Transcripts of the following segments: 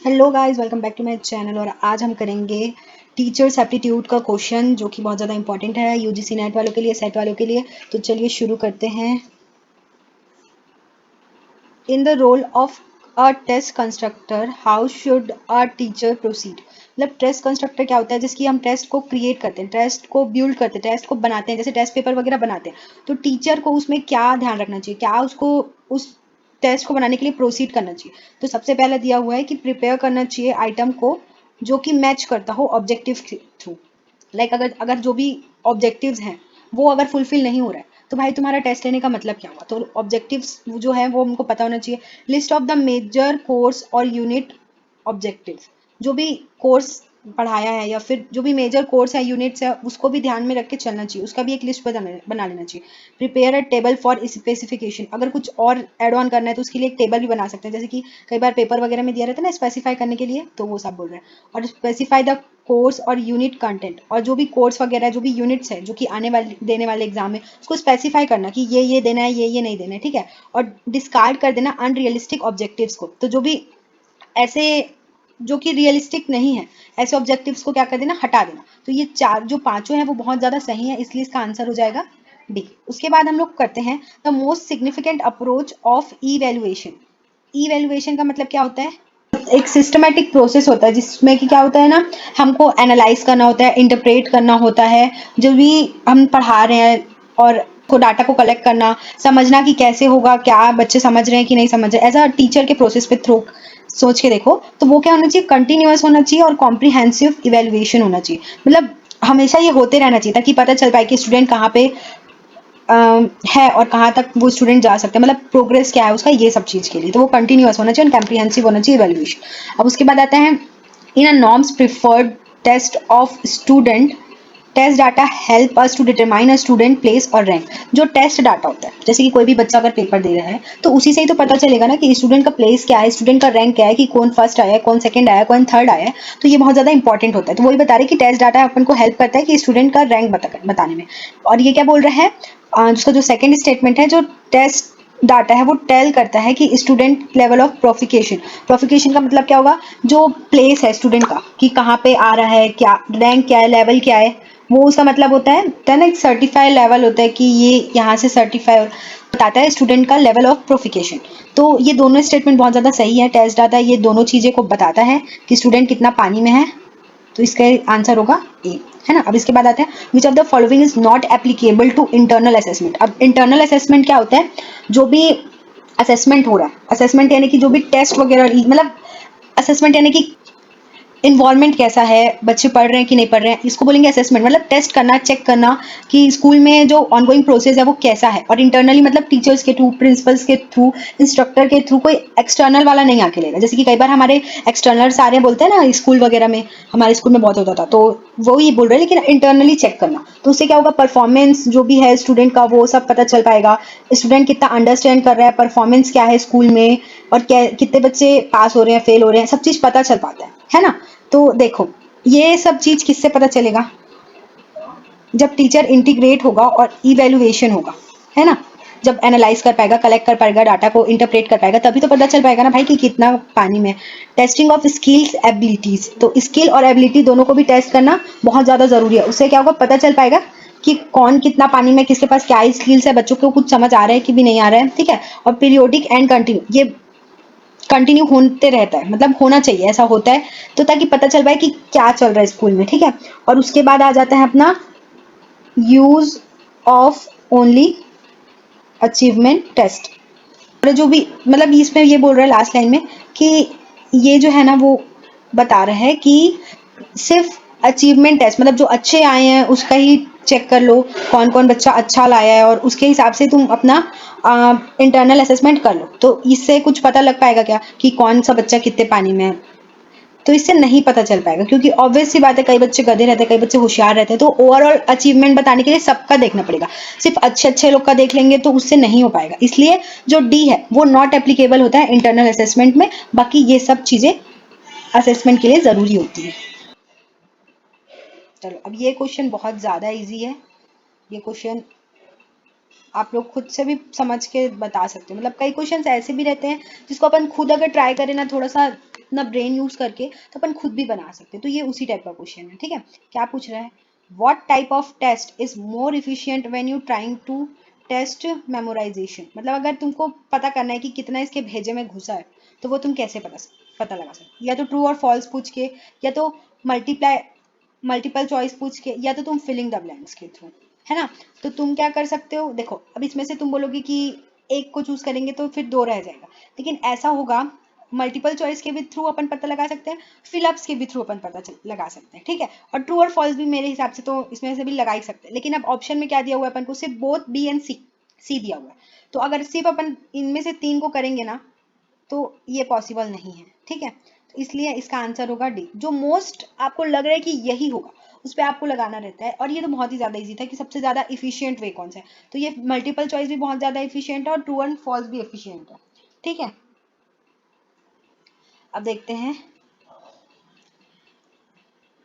Hello guys, welcome back to my channel. और आज हम करेंगे टीचर्स एप्टीट्यूड का क्वेश्चन जो कि बहुत ज़्यादा इंपॉर्टेंट है यूजीसी नेट वालों के लिए, सेट वालों के लिए। तो चलिए शुरू करते हैं। In the role of a test constructor how should a teacher proceed. मतलब टेस्ट कंस्ट्रक्टर क्या होता है? जिसकी हम टेस्ट को क्रिएट करते हैं, टेस्ट को बिल्ड करते हैं, टेस्ट को बनाते हैं, जैसे टेस्ट पेपर वगैरह बनाते हैं। तो टीचर को उसमें क्या ध्यान रखना चाहिए, क्या उसको उस टेस्ट को बनाने के लिए प्रोसीड करना चाहिए। तो सबसे पहले दिया हुआ है कि प्रिपेयर करना चाहिए आइटम को जो कि मैच करता हो ऑब्जेक्टिव के थ्रू। लाइक अगर अगर जो भी ऑब्जेक्टिव्स हैं वो अगर फुलफिल नहीं हो रहा है तो भाई तुम्हारा टेस्ट लेने का मतलब क्या हुआ। तो ऑब्जेक्टिव्स जो है वो हमको पता होना चाहिए। List of the major course और यूनिट ऑब्जेक्टिव, जो भी कोर्स पढ़ाया है या फिर जो भी मेजर कोर्स है, यूनिट्स है, उसको भी ध्यान में रख के चलना चाहिए। उसका भी एक लिस्ट बना लेना चाहिए। Prepare a table for specification, अगर कुछ और ऐड ऑन करना है तो उसके लिए एक टेबल भी बना सकते हैं। जैसे कि कई बार पेपर वगैरह में दिया रहता है ना स्पेसिफाई करने के लिए, तो वो सब बोल रहे हैं। और स्पेसिफाई द कोर्स और यूनिट कंटेंट, और जो भी कोर्स वगैरह जो भी यूनिट्स है जो कि आने वाले देने वाले एग्जाम में उसको स्पेसिफाई करना कि ये देना है, ये नहीं देना है, ठीक है। और डिस्कार्ड कर देना अनरियलिस्टिक ऑब्जेक्टिव्स को। तो जो भी ऐसे जो कि रियलिस्टिक नहीं है, ऐसे ऑब्जेक्टिव्स को क्या कर देना, हटा देना। तो ये चार जो पांचों हैं वो बहुत ज़्यादा सही है, इसलिए इसका आंसर हो जाएगा डी। उसके बाद हम लोग करते हैं the most significant approach of evaluation. Evaluation का मतलब क्या होता है? एक सिस्टमेटिक प्रोसेस होता है जिसमें कि क्या होता है ना, हमको एनालाइज करना होता है, इंटरप्रेट करना होता है जो भी हम पढ़ा रहे हैं, और को डाटा को कलेक्ट करना, समझना कि कैसे होगा, क्या बच्चे समझ रहे हैं कि नहीं समझ रहे। एज अ टीचर के प्रोसेस पे थ्रू सोच के देखो तो वो क्या होना चाहिए, कंटिन्यूअस होना चाहिए और कॉम्प्रिहेंसिव इवेल्युएशन होना चाहिए। मतलब हमेशा ये होते रहना चाहिए ताकि पता चल पाए कि स्टूडेंट कहाँ पे है और कहाँ तक वो स्टूडेंट जा सकते हैं, मतलब प्रोग्रेस क्या है उसका, ये सब चीज़ के लिए। तो वो कंटिन्यूअस होना चाहिए, कॉम्प्रिहेंसिव होना चाहिए इवेल्युएशन। अब उसके बाद आता है in a norms preferred test of student test data help us to determine a student place और रैंक। जो टेस्ट डाटा होता है, जैसे कि कोई भी बच्चा अगर पेपर दे रहा है तो उसी से ही तो पता चलेगा ना कि स्टूडेंट का प्लेस क्या है, स्टूडेंट का रैंक क्या है, कि कौन फर्स्ट आया है, कौन सेकंड आया है, कौन थर्ड आया है। तो ये बहुत ज़्यादा इंपॉर्टेंट होता है। तो वही बता रहे कि टेस्ट डाटा अपन को हेल्प करता है कि स्टूडेंट का रैंक बताने में। और ये क्या बोल रहा है, जिसका जो सेकंड स्टेटमेंट है, जो टेस्ट डाटा है वो टेल करता है कि स्टूडेंट लेवल ऑफ प्रोफिकेशन। प्रोफिकेशन का मतलब क्या होगा, जो प्लेस है स्टूडेंट का कि कहाँ पे आ रहा है, क्या रैंक क्या है, लेवल क्या है, वो उसका मतलब होता है ना। एक सर्टिफाई लेवल होता है कि ये यहाँ से सर्टिफाई बताता है स्टूडेंट का लेवल ऑफ प्रोफिकेशन। तो ये दोनों स्टेटमेंट बहुत ज़्यादा सही है। टेस्ट डाटा ये दोनों चीज़ें को बताता है कि स्टूडेंट कितना पानी में है। तो इसका आंसर होगा ए, है ना। अब इसके बाद आता है which of the following is not applicable to internal assessment. अब इंटरनल असेसमेंट क्या होता है, जो भी असेसमेंट हो रहा है, असेसमेंट यानी कि जो भी टेस्ट वगैरह, मतलब असेसमेंट यानी कि इन्वॉल्वमेंट कैसा है, बच्चे पढ़ रहे हैं कि नहीं पढ़ रहे हैं, इसको बोलेंगे असेसमेंट। मतलब टेस्ट करना, चेक करना कि स्कूल में जो ऑनगोइंग प्रोसेस है वो कैसा है। और इंटरनली मतलब टीचर्स के थ्रू, प्रिंसिपल्स के थ्रू, इंस्ट्रक्टर के थ्रू, कोई एक्सटर्नल वाला नहीं आके लेगा। जैसे कि कई बार हमारे एक्सटर्नल सारे बोलते हैं ना, स्कूल वगैरह में, हमारे स्कूल में बहुत होता था, तो वो ही बोल रहे हैं। लेकिन इंटरनली चेक करना, तो उससे क्या होगा, परफॉर्मेंस जो भी है स्टूडेंट का वो सब पता चल पाएगा। स्टूडेंट कितना अंडरस्टैंड कर रहा है, परफॉर्मेंस क्या है स्कूल में, और क्या कितने बच्चे पास हो रहे हैं, फेल हो रहे हैं, सब चीज़ पता चल पाता है ना। तो देखो ये सब चीज किससे पता चलेगा, जब टीचर इंटीग्रेट होगा और इवेल्युएशन होगा, है ना। जब एनालाइज कर पाएगा, कलेक्ट कर पाएगा, डाटा को इंटरप्रेट कर पाएगा, तभी तो पता चल पाएगा ना भाई कि कितना पानी में। टेस्टिंग ऑफ स्किल्स एबिलिटीज, तो स्किल और एबिलिटी दोनों को भी टेस्ट करना बहुत ज्यादा जरूरी है। उससे क्या होगा, पता चल पाएगा कि कौन कितना पानी में, किसके पास क्या स्किल्स है, बच्चों को कुछ समझ आ रहा है कि भी नहीं आ रहा है, ठीक है। और पीरियोडिक एंड कंटिन्यू, ये कंटिन्यू होते रहता है, मतलब होना चाहिए, ऐसा होता है तो ताकि पता चल पाए कि क्या चल रहा है स्कूल में, ठीक है। और उसके बाद आ जाता है अपना use of only achievement test. और जो भी मतलब इसमें ये बोल रहा है लास्ट लाइन में कि ये जो है ना वो बता रहा है कि सिर्फ अचीवमेंट टेस्ट, मतलब जो अच्छे आए हैं उसका ही चेक कर लो, कौन कौन बच्चा अच्छा लाया है, और उसके हिसाब से तुम अपना इंटरनल असेसमेंट कर लो। तो इससे कुछ पता लग पाएगा क्या कि कौन सा बच्चा कितने पानी में है? तो इससे नहीं पता चल पाएगा, क्योंकि ऑब्वियस सी बात है, कई बच्चे गधे रहते हैं, कई बच्चे होशियार रहते हैं। तो ओवरऑल अचीवमेंट बताने के लिए सबका देखना पड़ेगा। सिर्फ अच्छे अच्छे लोग का देख लेंगे तो उससे नहीं हो पाएगा। इसलिए जो डी है वो नॉट एप्लीकेबल होता है इंटरनल असेसमेंट में। बाकी ये सब चीजें असेसमेंट के लिए जरूरी होती है। चलो अब ये क्वेश्चन बहुत ज्यादा इजी है। ये क्वेश्चन आप लोग खुद से भी समझ के बता सकते हो। मतलब कई क्वेश्चन ऐसे भी रहते हैं जिसको अपन खुद अगर ट्राई करें ना, थोड़ा सा अपना ब्रेन यूज करके तो अपन खुद भी बना सकते हैं। तो ये उसी टाइप का क्वेश्चन है। ठीक है, क्या पूछ रहा है, what type of test is more efficient when you trying to test memorisation. मतलब अगर तुमको पता करना है कि कितना इसके भेजे में घुसा है तो वो तुम कैसे पता लगा सकते हो, या तो ट्रू और फॉल्स पूछ के, या तो मल्टीप्लाई मल्टीपल चॉइस पूछ के, या तो तुम फिलिंग द ब्लैंक्स के थ्रू, है ना। तो तुम क्या कर सकते हो, देखो अब इसमें से तुम बोलोगे कि एक को चूज करेंगे तो फिर दो रह जाएगा, लेकिन ऐसा होगा मल्टीपल चॉइस के भी थ्रू अपन पता लगा सकते हैं, फिलअप्स के भी थ्रू अपन पता लगा सकते हैं। ठीक है, और ट्रू और फॉल्स भी मेरे हिसाब से तो इसमें से भी लगा ही सकते हैं, लेकिन अब ऑप्शन में क्या दिया हुआ है अपन को, सिर्फ बोथ बी एंड सी दिया हुआ है। तो अगर सिर्फ अपन इनमें से तीन को करेंगे ना तो ये पॉसिबल नहीं है। ठीक है, तो इसलिए इसका आंसर होगा डी। जो मोस्ट आपको लग रहा है कि यही होगा उस पर आपको लगाना रहता है, और ये तो बहुत ही ज्यादा इजी था कि सबसे ज्यादा इफिशियंट वे कौन सा है, तो ये मल्टीपल चॉइस भी बहुत ज्यादा इफिशियंट है और ट्रू एंड फॉल्स भी इफिशियंट है। ठीक है, अब देखते हैं,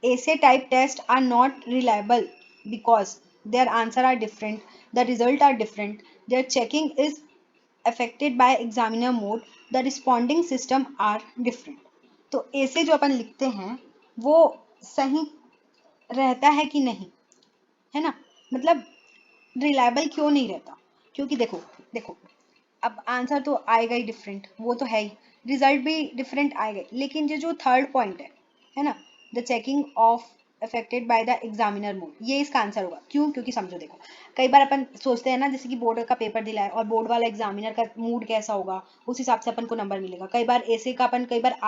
essay type tests are not reliable because their answer are different, the result are different, their checking is affected by examiner mode, the responding system are different। तो ऐसे जो अपन लिखते हैं वो सही रहता है कि नहीं, है ना। मतलब रिलायबल क्यों नहीं रहता, क्योंकि देखो देखो अब आंसर तो आएगा ही डिफरेंट, वो तो है ही, रिजल्ट भी डिफरेंट आएगा, लेकिन ये जो थर्ड पॉइंट है ना, the checking of affected by the examiner mood, ये इसका आंसर होगा। क्यों, क्योंकि समझो देखो, कई बार अपन सोचते हैं ना, जैसे कि बोर्ड का पेपर दिला है और बोर्ड वाला एग्जामिनर का मूड कैसा होगा उस हिसाब से अपन को नंबर मिलेगा। कई बार ऐसे का अपन कई बार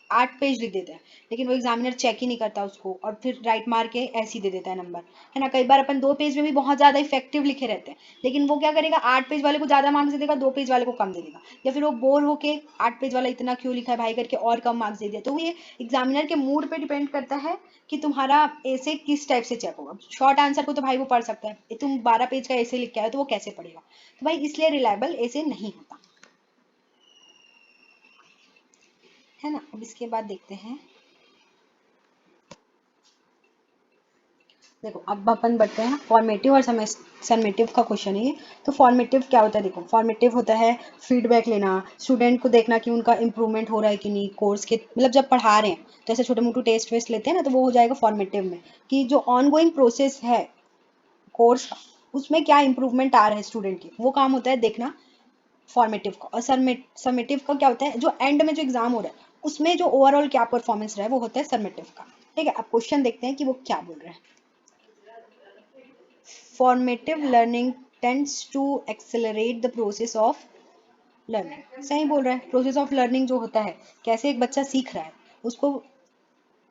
8 पेज लिख देते हैं, लेकिन वो एग्जामिनर चेक ही नहीं करता उसको और फिर राइट मार के ऐसे ही दे देता है नंबर, है ना। कई बार अपन 2 पेज में भी बहुत ज्यादा इफेक्टिव लिखे रहते हैं, लेकिन वो क्या करेगा, 8 पेज वाले को ज्यादा मार्क्स दे देगा, 2 पेज वाले को कम दे देगा, या फिर वो बोर होके 8 पेज वाला इतना क्यों लिखा है भाई करके और कम मार्क्स दे दिया। तो ये एग्जामिनर के मूड पे डिपेंड करता है कि तुम्हारा ऐसे किस टाइप से चेक होगा। शॉर्ट आंसर को तो भाई वो पढ़ सकता है, तुम 12 पेज का ऐसे लिख के आए तो वो कैसे पढ़ेगा। तो भाई इसलिए रिलायबल ऐसे नहीं होता, है ना। अब इसके बाद देखते हैं, देखो अब अपन बढ़ते हैं फॉर्मेटिव और समेटिव का क्वेश्चन है ये। तो फॉर्मेटिव क्या होता है, देखो फॉर्मेटिव होता है फीडबैक लेना, स्टूडेंट को देखना कि उनका इंप्रूवमेंट हो रहा है कि नहीं कोर्स के, मतलब जब पढ़ा रहे हैं तो ऐसे छोटे मोटे टेस्ट वेस्ट लेते हैं ना, तो वो हो जाएगा फॉर्मेटिव में, कि जो ऑन गोइंग प्रोसेस है कोर्स का उसमें क्या इंप्रूवमेंट आ रहा है स्टूडेंट की, वो काम होता है देखना फॉर्मेटिव का। और समेटिव का क्या होता है, जो एंड में जो एग्जाम हो रहा है उसमें जो ओवरऑल क्या परफॉर्मेंस रहा है वो होता है समेटिव का। ठीक है, अब क्वेश्चन देखते हैं कि वो क्या बोल रहे हैं। Formative learning tends to accelerate the process of learning। सही बोल रहा है, प्रोसेस ऑफ लर्निंग जो होता है, कैसे एक बच्चा सीख रहा है उसको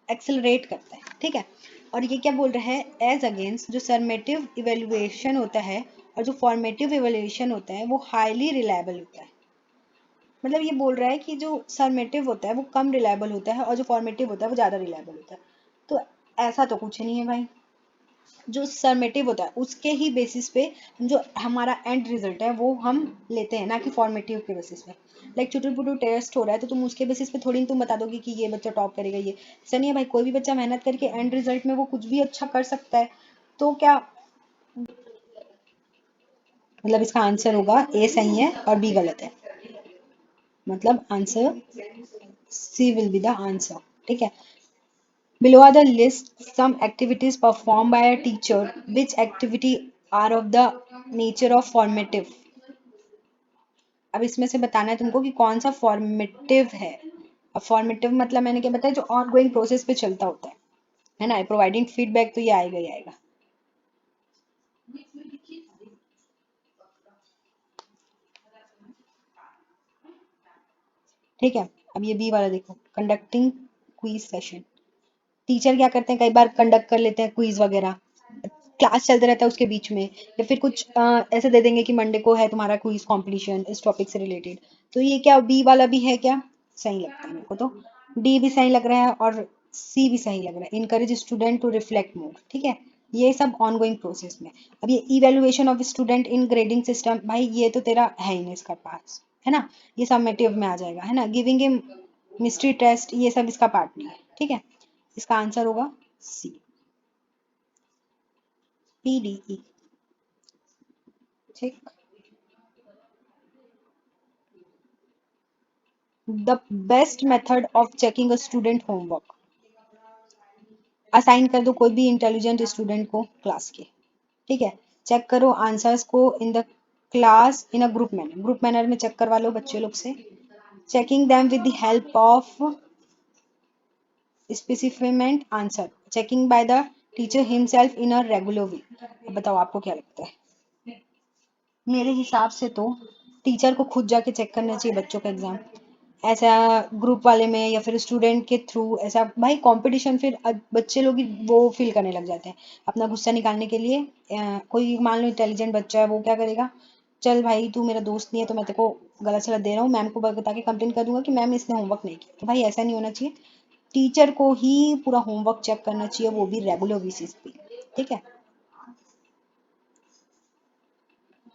एक्सेलरेट करता है। ठीक है, और ये क्या बोल रहा है, एज अगेंस्ट जो सर्मेटिव इवेल्युएशन होता है और जो फॉर्मेटिव इवेल्युएशन होता है वो हाईली रिलायबल होता है। मतलब ये बोल रहा है कि जो सर्मेटिव होता है वो कम रिलायबल होता है और जो फॉर्मेटिव होता है वो ज़्यादा रिलायबल होता है। तो ऐसा तो कुछ नहीं है भाई, जो सर्मेटिव होता है उसके ही बेसिस पे जो हमारा एंड रिजल्ट है वो हम लेते हैं, ना कि फॉर्मेटिव के बेसिस पे। लाइक छोटू छोटू टेस्ट हो रहा है तो तुम उसके बेसिस पे थोड़ी तुम बता दोगे कि ये बच्चा टॉप करेगा, ये ऐसा नहीं है भाई। कोई भी बच्चा मेहनत करके एंड रिजल्ट में वो कुछ भी अच्छा कर सकता है। तो क्या मतलब इसका आंसर होगा ए सही है और बी गलत है, मतलब answer C will be the answer. ठीक है, below are the list some activities performed by a teacher. Which activity are of the nature of formative? अब इसमें से बताना है तुमको कि कौन सा फॉर्मेटिव है। अब फॉर्मेटिव मतलब मैंने क्या बताया, जो ऑन गोइंग प्रोसेस पे चलता होता है ना, प्रोवाइडिंग फीडबैक, तो ये आएगा ही आएगा। ठीक है, अब ये बी वाला देखो, कंडक्टिंग क्विज सेशन। टीचर क्या करते हैं, कई बार कंडक्ट कर लेते हैं क्विज वगैरह, क्लास चलते रहता है उसके बीच में, या फिर कुछ ऐसे दे देंगे कि मंडे को है तुम्हारा क्विज कंपटीशन इस टॉपिक से रिलेटेड। तो ये क्या बी वाला भी है क्या, सही लगता है मेरे को तो। डी भी सही लग रहा है और सी भी सही लग रहा है, इनकरेज स्टूडेंट टू रिफ्लेक्ट मोर। ठीक है, ये सब ऑनगोइंग प्रोसेस में। अब ये evaluation of student in grading system, भाई ये तो तेरा है ही नहीं इसका पास, है ना, ये समेटिव में आ जाएगा, है ना। गिविंग ए मिस्ट्री टेस्ट, ये सब इसका पार्ट नहीं है। ठीक है, इसका आंसर होगा सी, पी डी ई। ठीक, the best method of checking a student homework, assign कर दो कोई भी इंटेलिजेंट स्टूडेंट को क्लास के, ठीक है, चेक करो आंसर्स को in the class in a group manner में चेक करवा लो बच्चे लोग से, checking them with the help of specimen answer, checking by the teacher himself in a regular way. अब बताओ आपको क्या लगता है? मेरे हिसाब से तो टीचर को खुद जाके चेक करना चाहिए बच्चों का एग्जाम, ऐसा ग्रुप वाले में या फिर स्टूडेंट के थ्रू, ऐसा भाई कंपटीशन फिर बच्चे लोग ही वो फील करने लग जाते हैं अपना गुस्सा निकालने के लिए। कोई मान लो इंटेलिजेंट बच्चा है, वो क्या करेगा, चल भाई तू मेरा दोस्त नहीं है तो मैं तेरे को गलत सलत दे रहा हूँ, मैम को बता के कंप्लेन कर दूंगा कि मैम इसने होमवर्क नहीं किया। तो भाई ऐसा नहीं होना चाहिए, टीचर को ही पूरा होमवर्क चेक करना चाहिए, वो भी रेगुलर बेसिस पे, ठीक है।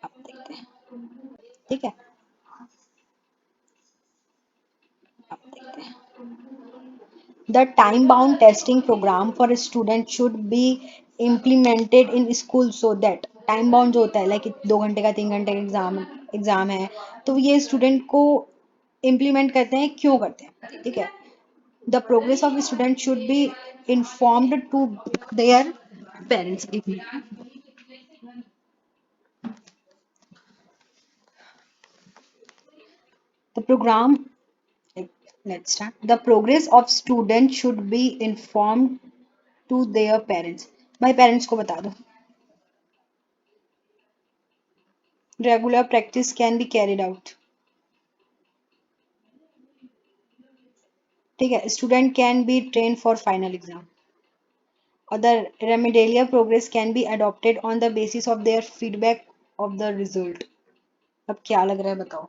अब देखते हैं, ठीक है, अब देखते हैं। The time-bound testing program for a student should be implemented in school so that time bound जो होता है लाइक 2 घंटे का 3 घंटे का एग्जाम है, तो ये स्टूडेंट को इम्प्लीमेंट करते हैं, क्यों करते हैं, ठीक है। The progress of student should be informed to their parents. The programme, let's start. The progress of student should be informed to their parents। भाई पेरेंट्स को बता दो। Regular practice can be carried out, ठीक है, student can be train for final exam, और the remedial progress can be adopted on the basis of their feedback of the result. अब क्या लग रहा है बताओ?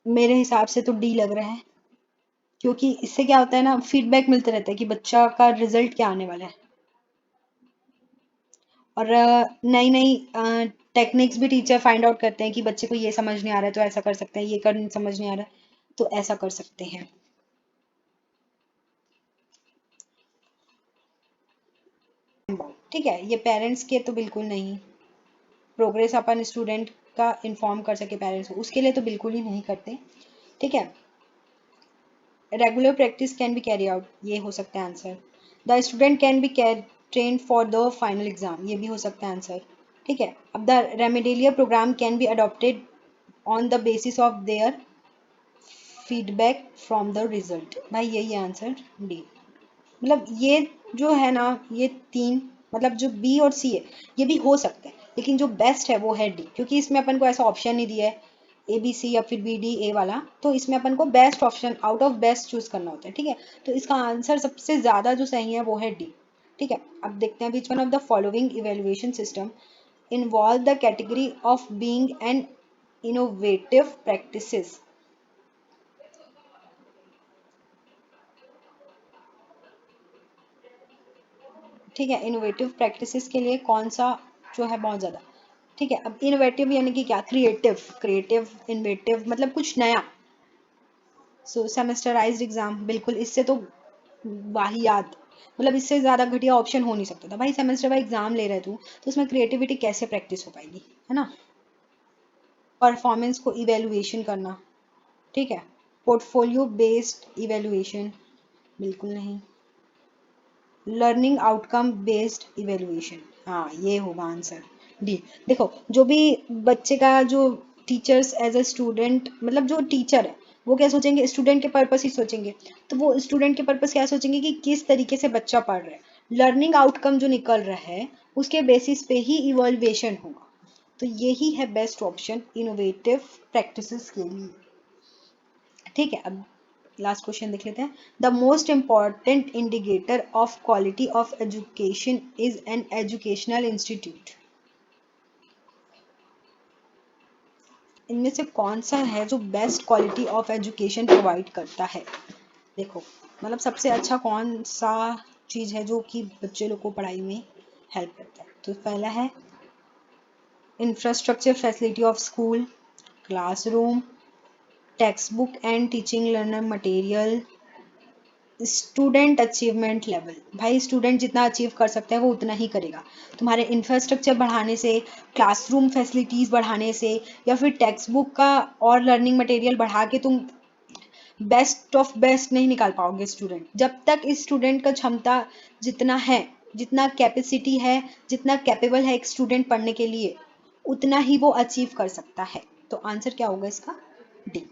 मेरे हिसाब से तो डी लग रहा है, क्योंकि इससे क्या होता है ना, फीडबैक मिलते रहता है कि बच्चा का रिजल्ट क्या आने वाला है, और नई नई टेक्निक्स भी टीचर फाइंड आउट करते हैं कि बच्चे को ये समझ नहीं आ रहा है तो ऐसा कर सकते हैं, ये कर समझ नहीं आ रहा है तो ऐसा कर सकते हैं। ठीक है, ये पेरेंट्स के तो बिल्कुल नहीं, प्रोग्रेस अपन स्टूडेंट का इन्फॉर्म कर सके पेरेंट्स को, उसके लिए तो बिल्कुल ही नहीं करते, ठीक है। Regular practice can be carry out, ये हो सकता है answer. The student can be train for the final exam, ये भी हो सकता है आंसर, ठीक है। अब the remedial programme can be adopted on the basis of their feedback from the result, भाई यही आंसर डी। मतलब ये जो है ना, ये तीन, मतलब जो बी और सी है ये भी हो सकते हैं, लेकिन जो बेस्ट है वो है डी, क्योंकि इसमें अपन को ऐसा ऑप्शन नहीं दिया है ए बी सी या फिर बी डी ए वाला, तो इसमें अपन को best option out of best choose करना होता है, ठीक है। तो इसका आंसर सबसे ज्यादा जो सही है वो है डी, ठीक है। अब देखते हैं विच one of the following evaluation system involve the category of being an innovative practices. ठीक है, इनोवेटिव प्रैक्टिसेस के लिए कौन सा जो है बहुत ज़्यादा, ठीक है। अब इनोवेटिव यानी कि क्या, क्रिएटिव, क्रिएटिव इनोवेटिव मतलब कुछ नया। सो सेमेस्टराइज्ड एग्जाम, बिल्कुल इससे तो वाहियात, मतलब इससे ज़्यादा घटिया ऑप्शन हो नहीं सकता था भाई, सेमेस्टर वाइज एग्जाम ले रहे तू तो उसमें क्रिएटिविटी कैसे प्रैक्टिस हो पाएगी, है ना। परफॉर्मेंस को इवेलुएशन करना, ठीक है। पोर्टफोलियो बेस्ड इवेलुएशन, बिल्कुल नहीं। लर्निंग आउटकम बेस्ड इवेलुएशन, हाँ ये होगा आंसर डी। देखो जो भी बच्चे का जो टीचर्स एज अ स्टूडेंट, मतलब जो टीचर है वो क्या सोचेंगे, स्टूडेंट के पर्पस ही सोचेंगे, तो वो स्टूडेंट के पर्पस क्या सोचेंगे कि किस तरीके से बच्चा पढ़ रहा है, लर्निंग आउटकम जो निकल रहा है उसके बेसिस पे ही इवोल्वेशन होगा, तो यही है बेस्ट ऑप्शन इनोवेटिव प्रैक्टिसेस के लिए, ठीक है। अब लास्ट क्वेश्चन देख लेते हैं। The most important indicator of quality of education is an educational institute, इनमें से कौन सा है जो best quality of education provide करता है? देखो मतलब सबसे अच्छा कौन सा चीज है जो कि बच्चे लोग को पढ़ाई में हेल्प करता है, तो पहला है infrastructure facility of school, classroom, text book and teaching learner material, student achievement level, भाई स्टूडेंट जितना अचीव कर सकता है वो उतना ही करेगा। तुम्हारे इंफ्रास्ट्रक्चर बढ़ाने से, क्लासरूम फैसिलिटीज बढ़ाने से, या फिर टेक्स्ट बुक का और लर्निंग मटेरियल बढ़ा के तुम बेस्ट ऑफ बेस्ट नहीं निकाल पाओगे स्टूडेंट। जब तक इस स्टूडेंट का क्षमता जितना है, जितना कैपेसिटी है, जितना कैपेबल है एक स्टूडेंट पढ़ने के लिए, उतना ही वो अचीव कर सकता है। तो आंसर क्या होगा इसका? डी।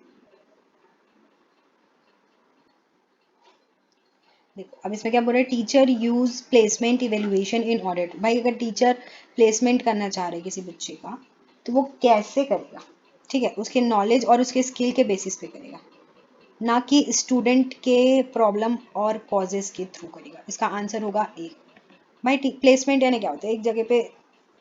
देखो अब इसमें क्या बोल रहे हैं, टीचर यूज प्लेसमेंट इवेल्युएशन इन ऑडिट। भाई अगर टीचर प्लेसमेंट करना चाह रहे किसी बच्चे का, तो वो कैसे करेगा? ठीक है, उसके नॉलेज और उसके स्किल के बेसिस पे करेगा, ना कि स्टूडेंट के प्रॉब्लम और कॉजेस के थ्रू करेगा। इसका आंसर होगा ए। भाई प्लेसमेंट यानी क्या होता है? एक जगह पे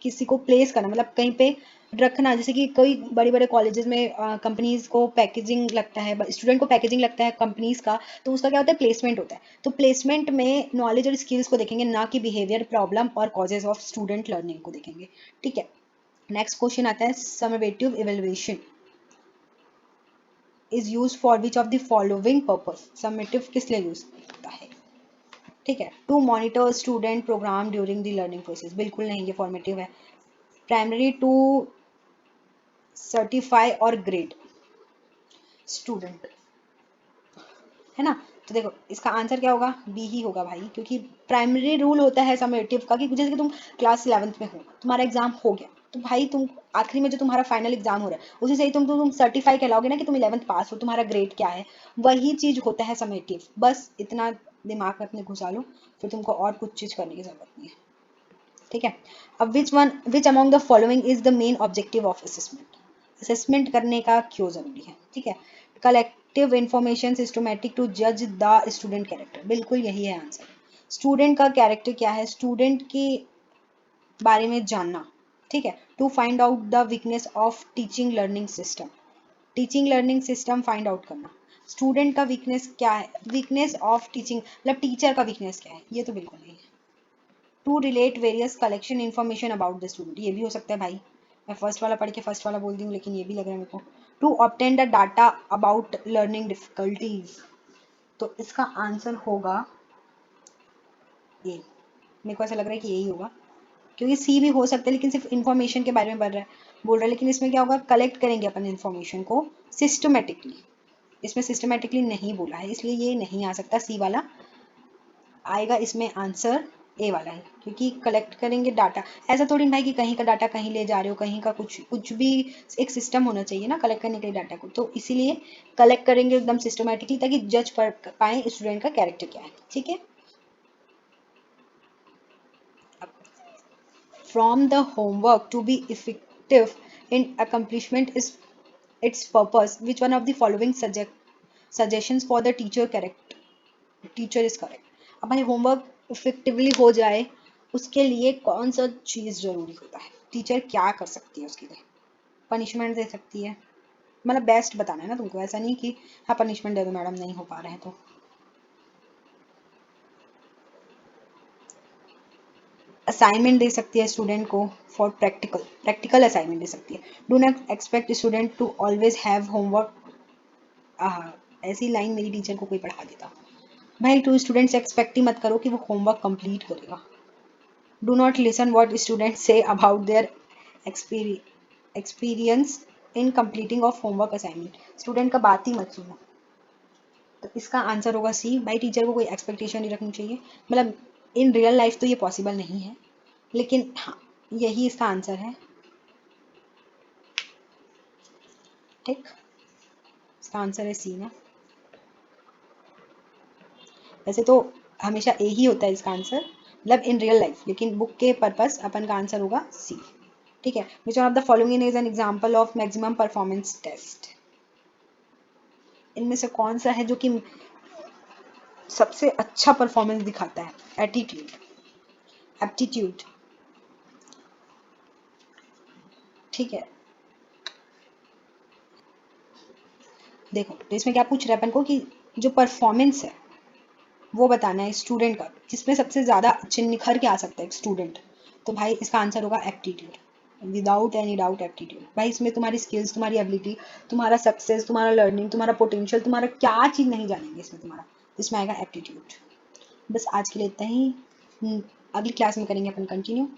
किसी को प्लेस करना, मतलब कहीं पे रखना। जैसे कि कोई बड़े बड़े कॉलेजेस में कंपनीज को पैकेजिंग लगता है, स्टूडेंट को पैकेजिंग लगता है कंपनीज का, तो उसका क्या होता है? प्लेसमेंट होता है। तो प्लेसमेंट में नॉलेज और स्किल्स को देखेंगे, ना कि बिहेवियर, प्रॉब्लम और कॉजेज ऑफ स्टूडेंट लर्निंग को देखेंगे। ठीक है, नेक्स्ट क्वेश्चन आता है, summative evaluation is use for which of the following purpose. Summative किस लिए यूज होता है? ठीक है, to monitor student programme during the learning process. बिल्कुल नहीं, ये फॉर्मेटिव है। प्राइमरी टू सर्टिफाई और ग्रेड स्टूडेंट, है ना? तो देखो इसका आंसर क्या होगा? बी ही होगा भाई, क्योंकि प्राइमरी रूल होता है समेटिव का कि जैसे कि तुम क्लास 11th में हो, तुम्हारा एग्जाम हो गया, तो भाई तुम आखिरी में जो तुम्हारा फाइनल एग्जाम हो रहा है उसी से ही तुम सर्टिफाई कहलाओगे ना कि तुम 11th पास हो, तुम्हारा ग्रेड क्या है। वही चीज होता है समेटिव। बस इतना दिमाग में अपने घुसा लो, फिर तुमको और कुछ चीज करने की जरूरत नहीं है। ठीक है, अब which among the following is the main objective of assessment. Assessment करने का क्यों जरूरी है? ठीक है, कलेक्टिव इंफॉर्मेशन सिस्टमैटिक टू जज द स्टूडेंट कैरेक्टर। बिल्कुल यही है आंसर। स्टूडेंट का कैरेक्टर क्या है, स्टूडेंट के बारे में जानना। ठीक है, to find out the weakness of teaching learning system. Teaching learning system find out करना। स्टूडेंट का वीकनेस क्या है, वीकनेस ऑफ टीचिंग मतलब टीचर का वीकनेस क्या है, ये तो बिल्कुल नहीं है। To relate various collection information about the student, ये भी हो सकता है भाई। मैं फर्स्ट वाला पढ़ के फर्स्ट वाला बोल दी हूँ, लेकिन ये भी लग रहा है मेरे को। To obtain the data about learning difficulties, तो इसका आंसर होगा ए। मेरे को ऐसा लग रहा है कि यही होगा, क्योंकि सी भी हो सकता है, लेकिन सिर्फ इन्फॉर्मेशन के बारे में बोल रहा है। लेकिन इसमें क्या होगा, कलेक्ट करेंगे अपन इन्फॉर्मेशन को सिस्टमेटिकली। इसमें सिस्टमेटिकली नहीं बोला है, इसलिए ये नहीं आ सकता सी वाला। आएगा इसमें आंसर ए वाला है, क्योंकि कलेक्ट करेंगे डाटा। ऐसा थोड़ी भाई कि कहीं का डाटा कहीं ले जा रहे हो, कहीं का कुछ कुछ भी एक सिस्टम होना चाहिए ना कलेक्ट करने के लिए डाटा को। तो इसीलिए कलेक्ट करेंगे एकदम सिस्टमेटिकली, ताकि जज कर पाए स्टूडेंट का कैरेक्टर क्या है। ठीक है, from the homework to be effective in accomplishment is its purpose, which one of the following suggestions for the teacher is correct? अब भाई होमवर्क इफेक्टिवली हो जाए, उसके लिए कौन सा चीज जरूरी होता है? टीचर क्या कर सकती है उसके लिए? पनिशमेंट दे सकती है, मतलब बेस्ट बताना है ना तुमको, ऐसा नहीं कि हाँ पनिशमेंट दे दो मैडम नहीं हो पा रहा है तो। असाइनमेंट दे सकती है स्टूडेंट को फॉर प्रैक्टिकल असाइनमेंट दे सकती है। Do not expect student to always have homework. ऐसी लाइन मेरी टीचर को कोई पढ़ा देता। भाई टू स्टूडेंट से एक्सपेक्ट ही मत करो कि वो होमवर्क कंप्लीट करेगा। Do not listen what student से about their experience in completing of homework assignment. Student का बात ही मत सुनो। तो इसका आंसर होगा सी। भाई टीचर को कोई एक्सपेक्टेशन नहीं रखनी चाहिए, मतलब इन रियल लाइफ तो ये पॉसिबल नहीं है, लेकिन हाँ यही इसका आंसर है। ठीक, इसका आंसर है सी ना। वैसे तो हमेशा ए ही होता है इसका आंसर, मतलब इन रियल लाइफ, लेकिन बुक के पर्पस अपन का आंसर होगा सी। ठीक है, which one of the following is an example of maximum performance test. इनमें से कौन सा है जो कि सबसे अच्छा परफॉर्मेंस दिखाता है? Attitude, aptitude. ठीक है, देखो तो इसमें क्या पूछ रहा है अपन को कि जो परफॉर्मेंस है वो बताना है स्टूडेंट का, जिसमें सबसे ज्यादा अच्छे निखर के आ सकता है एक स्टूडेंट। तो भाई इसका आंसर होगा aptitude, without any doubt aptitude. भाई इसमें तुम्हारी स्किल्स, तुम्हारी एबिलिटी, तुम्हारा सक्सेस, तुम्हारा लर्निंग, तुम्हारा पोटेंशियल, तुम्हारा क्या चीज नहीं जानेंगे इसमें तुम्हारा, इसमें आएगा एप्टीट्यूड। बस आज के लिए इतना ही। अगली क्लास में करेंगे अपन कंटिन्यू।